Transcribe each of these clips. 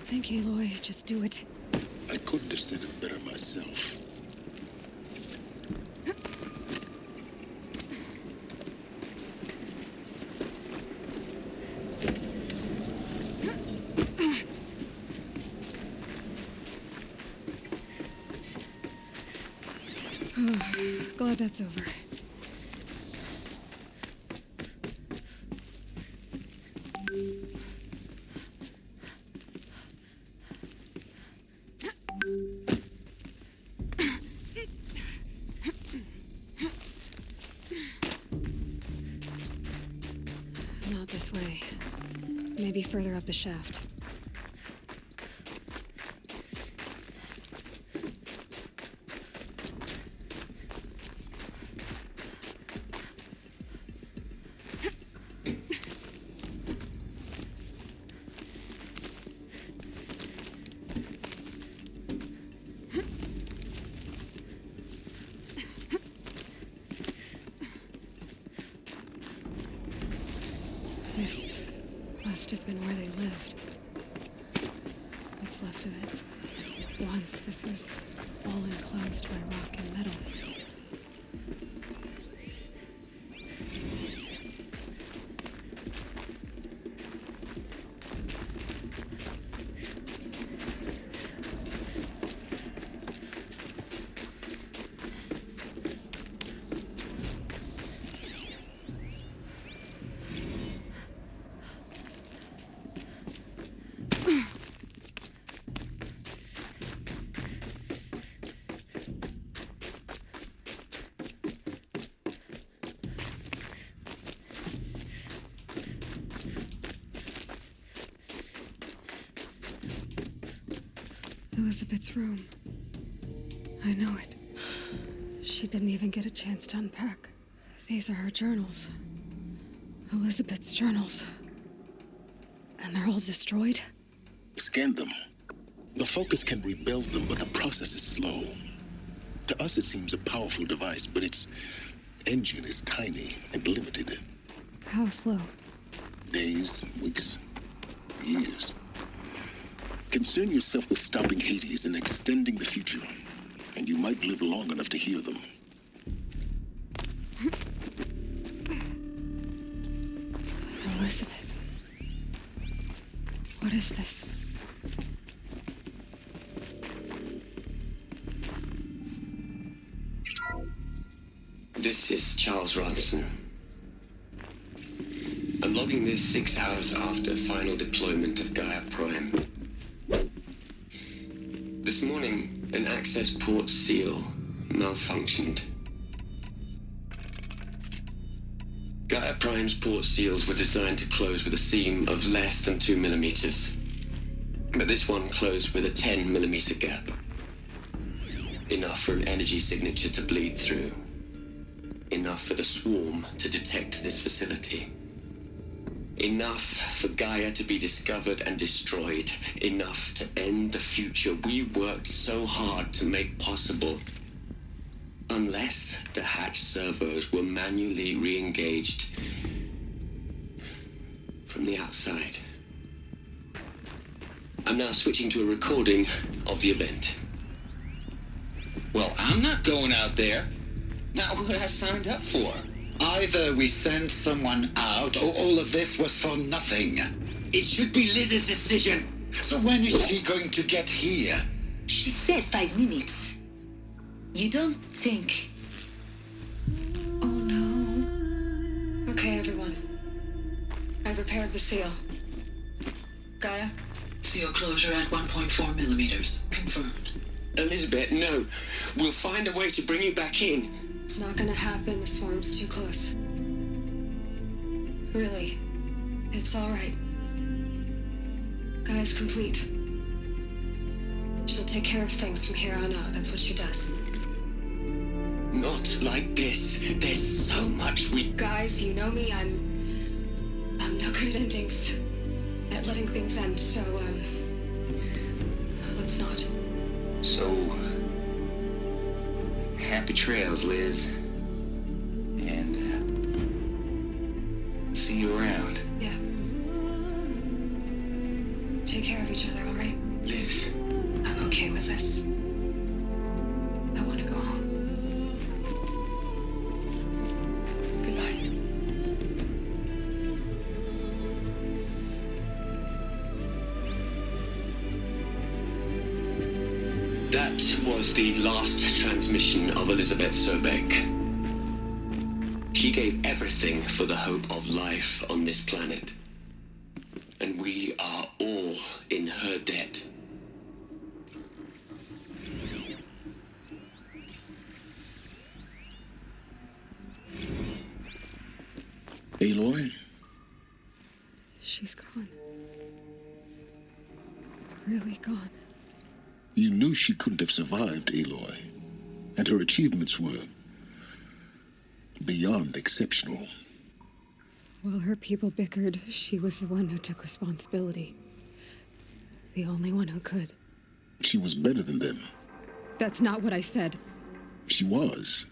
think, Aloy. Just do it. I couldn't have said it better myself. Glad that's over. Not this way. Maybe further up the shaft. This must have been where they lived. What's left of it. Once this was all enclosed by rock and metal. Elizabeth's room. I know it. She didn't even get a chance to unpack. These are her journals. Elizabeth's journals. And they're all destroyed? Scan them. The Focus can rebuild them, but the process is slow. To us, it seems a powerful device, but its engine is tiny and limited. How slow? Days, weeks, years. Concern yourself with stopping Hades and extending the future, and you might live long enough to hear them. Elizabeth. What is this? This is Charles Ronson. I'm logging this 6 hours after final deployment of Gaia Prime. This morning, an access port seal malfunctioned. Gaia Prime's port seals were designed to close with a seam of less than 2 millimeters. But this one closed with a 10 millimeter gap. Enough for an energy signature to bleed through. Enough for the swarm to detect this facility. Enough for Gaia to be discovered and destroyed. Enough to end the future we worked so hard to make possible. Unless the hatch servos were manually re-engaged from the outside. I'm now switching to a recording of the event. Well, I'm not going out there. Not what I signed up for. Either we send someone out, or all of this was for nothing. It should be Liz's decision. So when is she going to get here? She said 5 minutes. You don't think... Oh no. Okay, everyone. I've repaired the seal. Gaia? Seal closure at 1.4 millimeters. Confirmed. Elizabeth, no. We'll find a way to bring you back in. It's not gonna happen. The swarm's too close. Really. It's all right. Gaia's complete. She'll take care of things from here on out. That's what she does. Not like this. There's so much we... Guys, you know me. I'm no good at endings. At letting things end, so, let's not. So... happy trails, Liz. And, see you around. Yeah. Take care of each other, all right? Liz, I'm okay with this. I want to go home. Goodbye. that was the last transmission of Elizabeth Sobeck. She gave everything for the hope of life on this planet. And we are all in her debt. Aloy? She's gone. Really gone. You knew she couldn't have survived, Aloy. And her achievements were beyond exceptional. While her people bickered, she was the one who took responsibility. The only one who could. She was better than them. That's not what I said. She was.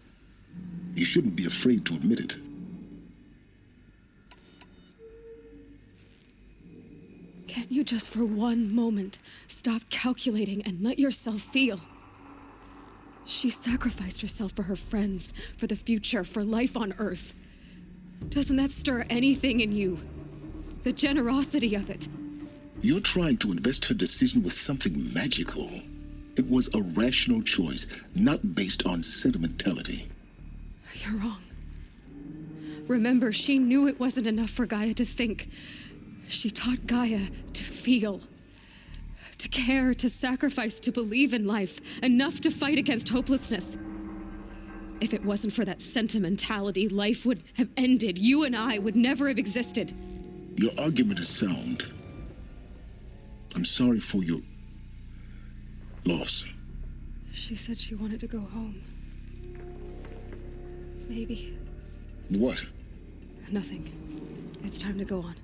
You shouldn't be afraid to admit it. Can't you just for one moment stop calculating and let yourself feel? She sacrificed herself for her friends, for the future, for life on Earth. Doesn't that stir anything in you? The generosity of it. You're trying to invest her decision with something magical. It was a rational choice, not based on sentimentality. You're wrong. Remember, she knew it wasn't enough for Gaia to think. She taught Gaia to feel, to care, to sacrifice, to believe in life, enough to fight against hopelessness. If it wasn't for that sentimentality, life would have ended. You and I would never have existed. Your argument is sound. I'm sorry for your loss. She said she wanted to go home. Maybe. What? Nothing. It's time to go on.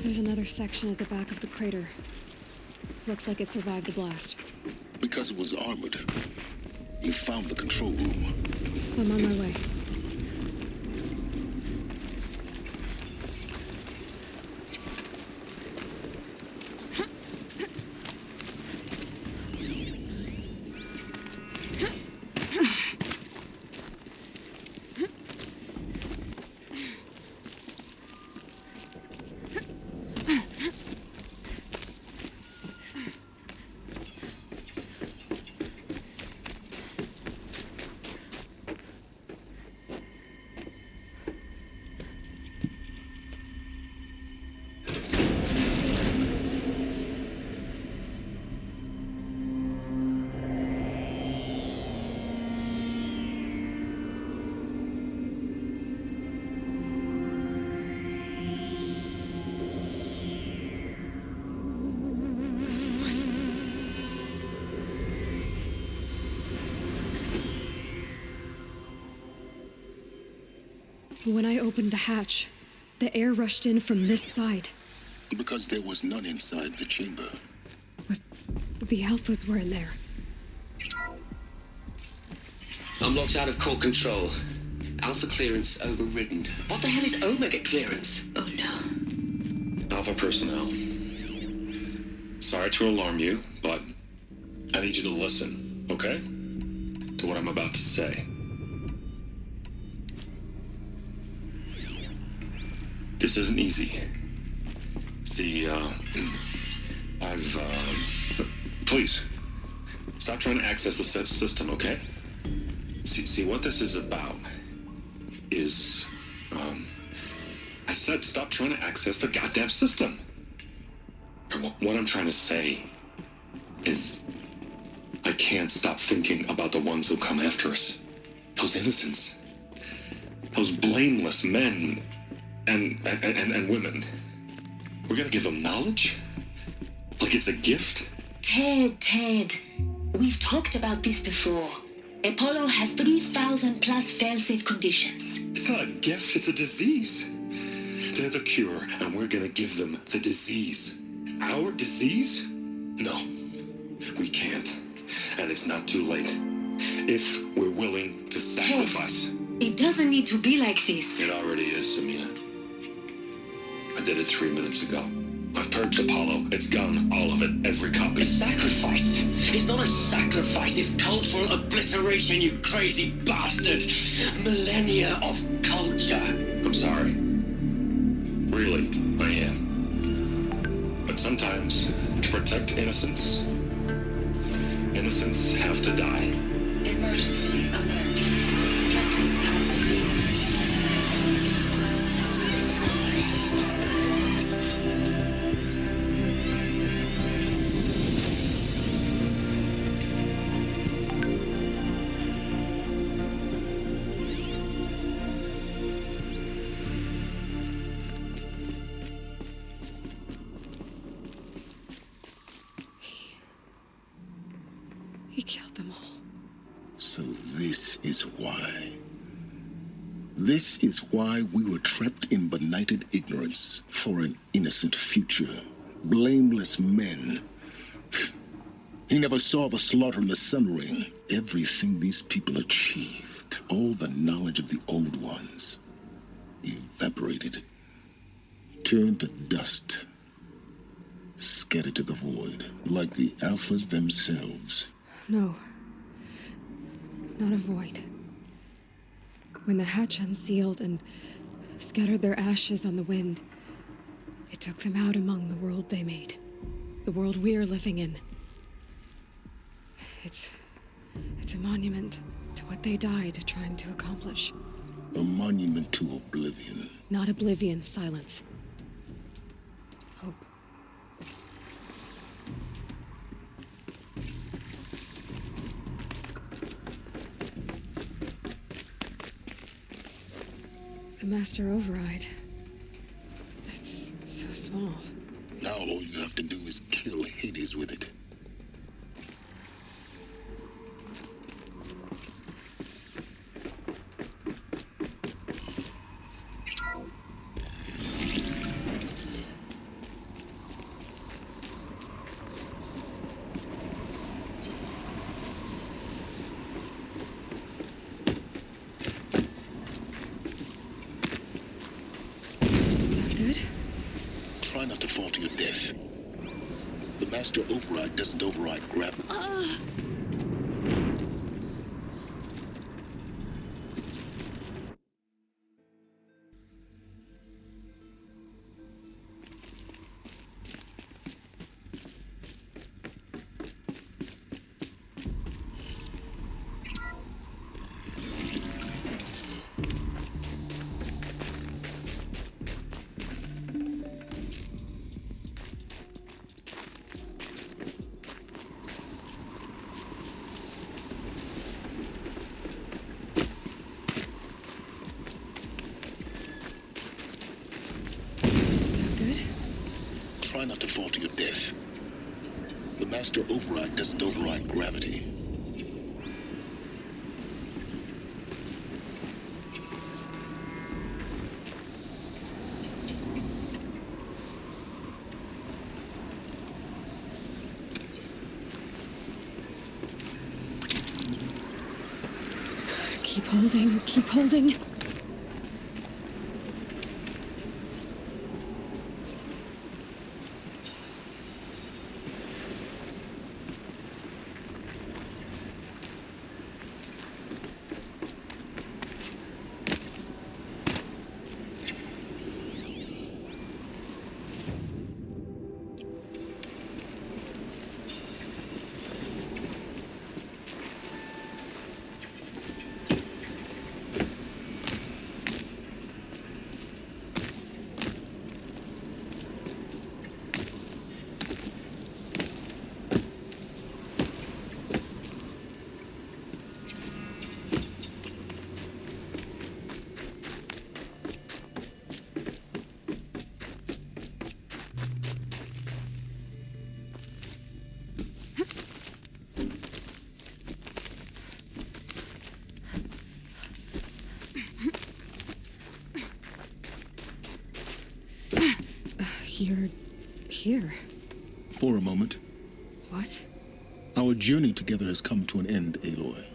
There's another section at the back of the crater. Looks like it survived the blast. Because it was armored. You found the control room. I'm on my way. When I opened the hatch, the air rushed in from this side. Because there was none inside the chamber. But the Alphas were in there. I'm locked out of core control. Alpha clearance overridden. What the hell is Omega clearance? Oh no. Alpha personnel. Sorry to alarm you, but I need you to listen, okay? To what I'm about to say. This isn't easy. See, please, stop trying to access the system, okay? See, what this is about is, I said stop trying to access the goddamn system. And what I'm trying to say is, I can't stop thinking about the ones who come after us. Those innocents. Those blameless men and women. We're gonna give them knowledge? Like it's a gift? Ted, we've talked about this before. Apollo has 3,000 plus fail-safe conditions. It's not a gift, it's a disease. They're the cure, and we're gonna give them the disease. Our disease? No, we can't. And it's not too late. If we're willing to sacrifice. Ted, it doesn't need to be like this. It already is, Samina. I did it 3 minutes ago. I've purged Apollo. It's gone. All of it. Every copy. A sacrifice? It's not a sacrifice, it's cultural obliteration, you crazy bastard! Millennia of culture. I'm sorry. Really, I am. But sometimes, to protect innocence, innocents have to die. Emergency alert. Captain atmosphere. He killed them all. So this is why. This is why we were trapped in benighted ignorance for an innocent future. Blameless men. He never saw the slaughter in the Sun Ring. Everything these people achieved, all the knowledge of the old ones, evaporated, turned to dust, scattered to the void, like the Alphas themselves. No. Not a void. When the hatch unsealed and scattered their ashes on the wind, it took them out among the world they made. The world we're living in. It's a monument to what they died trying to accomplish. A monument to oblivion. Not oblivion, silence. Hope. The Master Override. That's so small. Now all you have to do is kill Hades with it. Sound good? Try not to fall to your death. The Master Override doesn't override gravity. Sound good? Try not to fall to your death. The Master Override doesn't override gravity. Keep holding, keep holding. You're here. For a moment. What? Our journey together has come to an end, Aloy.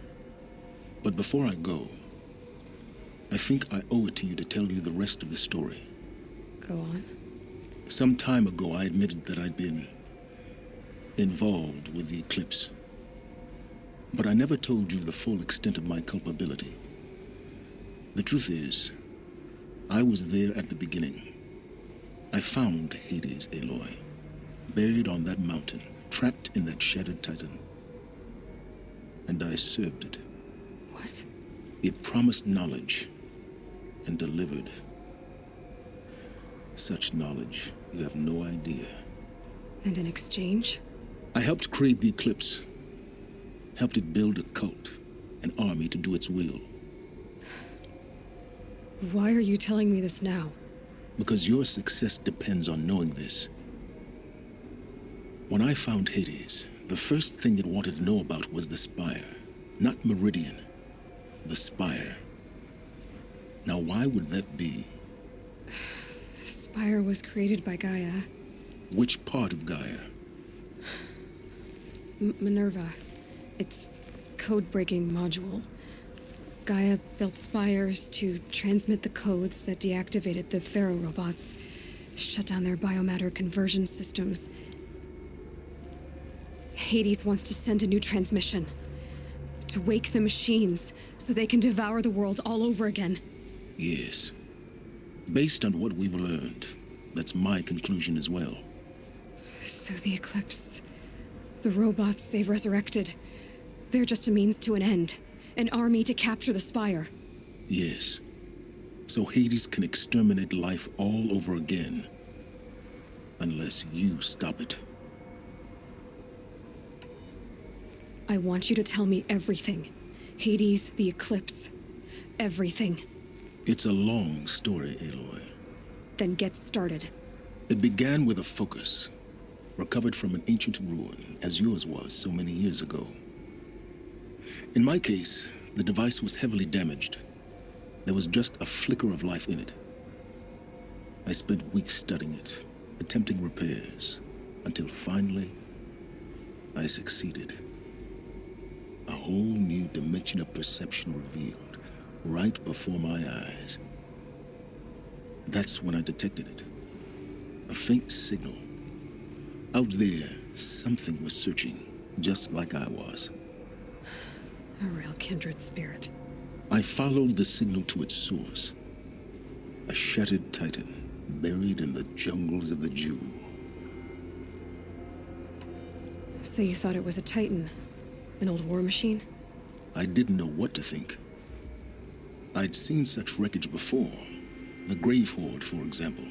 But before I go, I think I owe it to you to tell you the rest of the story. Go on. Some time ago, I admitted that I'd been involved with the eclipse. But I never told you the full extent of my culpability. The truth is, I was there at the beginning. I found Hades, Aloy, buried on that mountain, trapped in that shattered titan. And I served it. What? It promised knowledge and delivered. Such knowledge, you have no idea. And in exchange? I helped create the eclipse. Helped it build a cult, an army to do its will. Why are you telling me this now? Because your success depends on knowing this. When I found Hades, the first thing it wanted to know about was the Spire. Not Meridian. The Spire. Now, why would that be? The Spire was created by Gaia. Which part of Gaia? Minerva. Its code-breaking module. Gaia built spires to transmit the codes that deactivated the Pharaoh robots, shut down their biomatter conversion systems. Hades wants to send a new transmission. To wake the machines, so they can devour the world all over again. Yes. Based on what we've learned, that's my conclusion as well. So the Eclipse, the robots they've resurrected, they're just a means to an end. An army to capture the Spire. Yes. So Hades can exterminate life all over again. Unless you stop it. I want you to tell me everything. Hades, the Eclipse. Everything. It's a long story, Aloy. Then get started. It began with a focus. Recovered from an ancient ruin, as yours was so many years ago. In my case, the device was heavily damaged. There was just a flicker of life in it. I spent weeks studying it, attempting repairs, until finally, I succeeded. A whole new dimension of perception revealed, right before my eyes. That's when I detected it. A faint signal. Out there, something was searching, just like I was. A real kindred spirit. I followed the signal to its source. A shattered titan, buried in the jungles of the Jew. So you thought it was a Titan? An old war machine? I didn't know what to think. I'd seen such wreckage before. The Grave Horde, for example.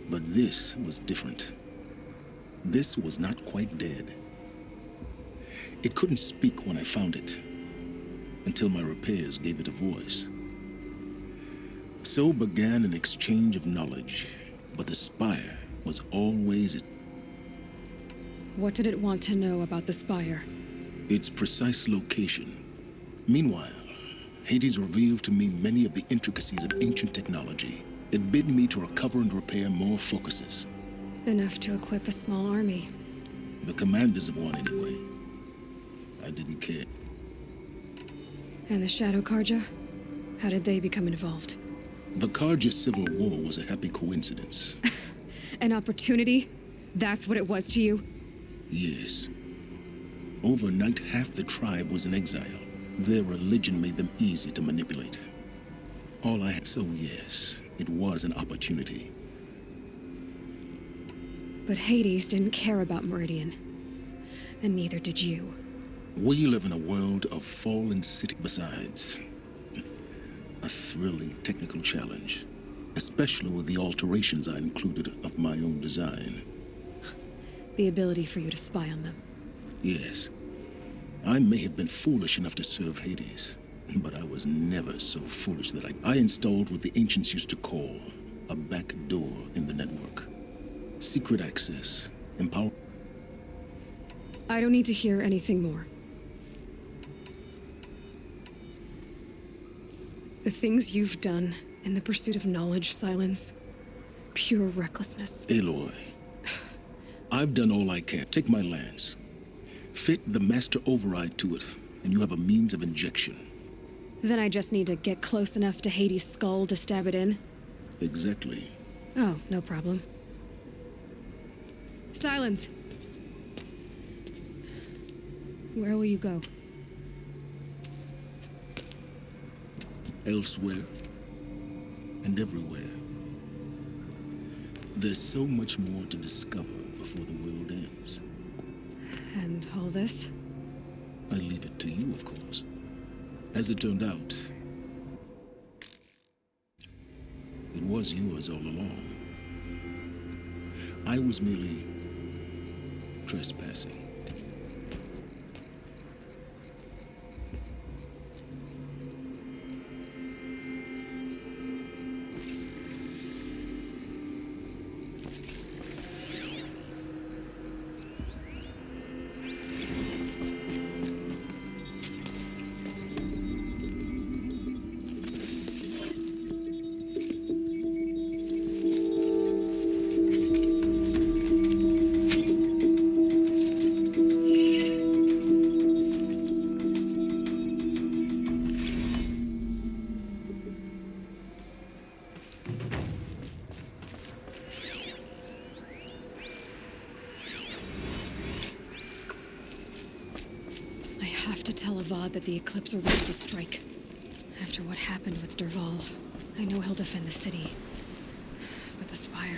But this was different. This was not quite dead. It couldn't speak when I found it, until my repairs gave it a voice. So began an exchange of knowledge, but the Spire was always What did it want to know about the Spire? its precise location. Meanwhile, Hades revealed to me many of the intricacies of ancient technology. It bid me to recover and repair more focuses. Enough to equip a small army. The commanders of one, anyway. I didn't care. And the Shadow Karja? How did they become involved? The Karja civil war was a happy coincidence. An opportunity? That's what it was to you? Yes. Overnight, half the tribe was in exile. Their religion made them easy to manipulate. All I had, so yes, it was an opportunity. But Hades didn't care about Meridian. And neither did you. We live in a world of fallen city. Besides, a thrilling technical challenge, especially with the alterations I included of my own design. The ability for you to spy on them. Yes, I may have been foolish enough to serve Hades, but I was never so foolish that I installed what the ancients used to call a back door in the network. Secret access, empower. I don't need to hear anything more. The things you've done in the pursuit of knowledge, Silence, pure recklessness. Aloy, I've done all I can. Take my lance. Fit the master override to it, and you have a means of injection. Then I just need to get close enough to Hades' skull to stab it in? Exactly. Oh, no problem. Silence! Where will you go? Elsewhere and everywhere. There's so much more to discover before the world ends. And all this? I leave it to you, of course. As it turned out, it was yours all along. I was merely trespassing. I have to tell Avad that the Eclipse are ready to strike. After what happened with Dervahl, I know he'll defend the city. But the Spire...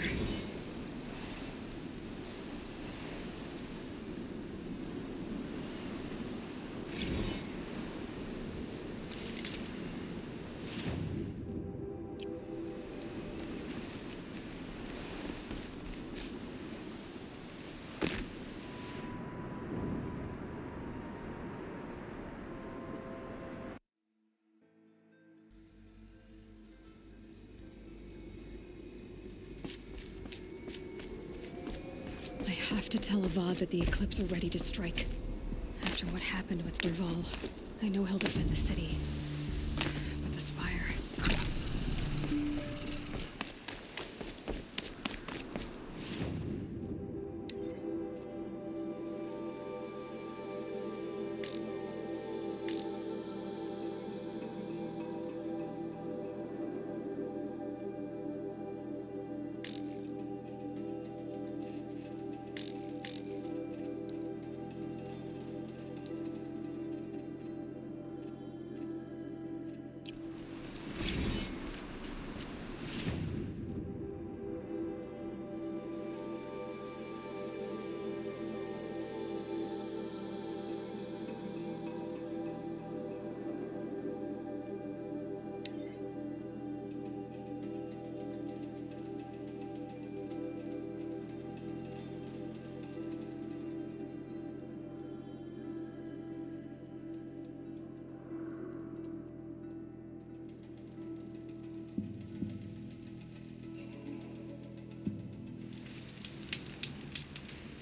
I have to tell Avad that the Eclipse are ready to strike. After what happened with Dervahl, I know he'll defend the city. But the Spire...